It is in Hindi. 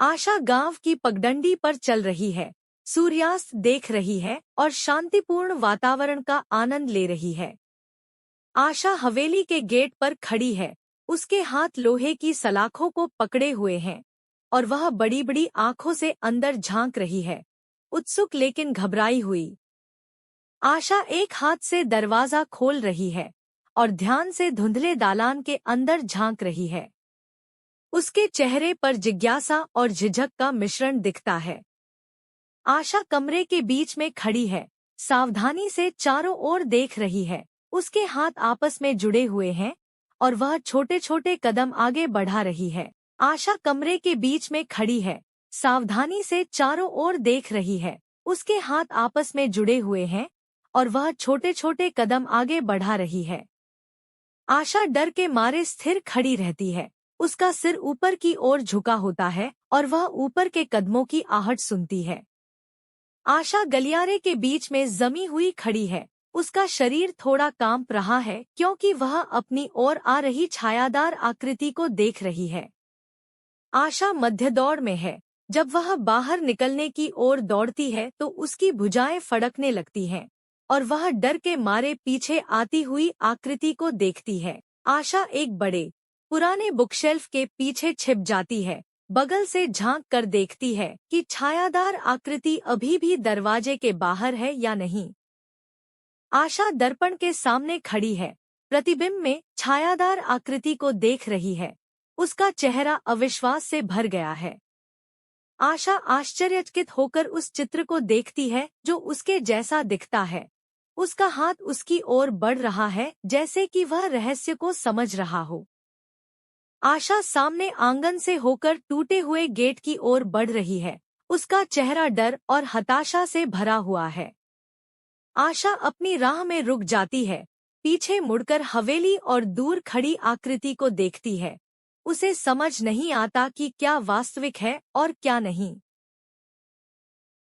आशा गांव की पगडंडी पर चल रही है, सूर्यास्त देख रही है और शांतिपूर्ण वातावरण का आनंद ले रही है। आशा हवेली के गेट पर खड़ी है, उसके हाथ लोहे की सलाखों को पकड़े हुए हैं और वह बड़ी बड़ी आंखों से अंदर झांक रही है, उत्सुक लेकिन घबराई हुई। आशा एक हाथ से दरवाजा खोल रही है और ध्यान से धुंधले दालान के अंदर झांक रही है। उसके चेहरे पर जिज्ञासा और झिझक का मिश्रण दिखता है। आशा कमरे के बीच में खड़ी है, सावधानी से चारों ओर देख रही है। उसके हाथ आपस में जुड़े हुए हैं और वह छोटे छोटे कदम आगे बढ़ा रही है। आशा कमरे के बीच में खड़ी है, सावधानी से चारों ओर देख रही है। उसके हाथ आपस में जुड़े हुए हैं और वह छोटे छोटे कदम आगे बढ़ा रही है। आशा डर के मारे स्थिर खड़ी रहती है। उसका सिर ऊपर की ओर झुका होता है और वह ऊपर के कदमों की आहट सुनती है। आशा गलियारे के बीच में जमी हुई खड़ी है। उसका शरीर थोड़ा कांप रहा है क्योंकि वह अपनी ओर आ रही छायादार आकृति को देख रही है। आशा मध्य दौड़ में है। जब वह बाहर निकलने की ओर दौड़ती है तो उसकी भुजाएं फड़कने लगती हैं और वह डर के मारे पीछे आती हुई आकृति को देखती है। आशा एक बड़े पुराने बुकशेल्फ के पीछे छिप जाती है, बगल से झांक कर देखती है कि छायादार आकृति अभी भी दरवाजे के बाहर है या नहीं। आशा दर्पण के सामने खड़ी है, प्रतिबिंब में छायादार आकृति को देख रही है। उसका चेहरा अविश्वास से भर गया है। आशा आश्चर्यचकित होकर उस चित्र को देखती है जो उसके जैसा दिखता है। उसका हाथ उसकी ओर बढ़ रहा है जैसे कि वह रहस्य को समझ रहा हो। आशा सामने आंगन से होकर टूटे हुए गेट की ओर बढ़ रही है। उसका चेहरा डर और हताशा से भरा हुआ है। आशा अपनी राह में रुक जाती है, पीछे मुड़कर हवेली और दूर खड़ी आकृति को देखती है। उसे समझ नहीं आता कि क्या वास्तविक है और क्या नहीं।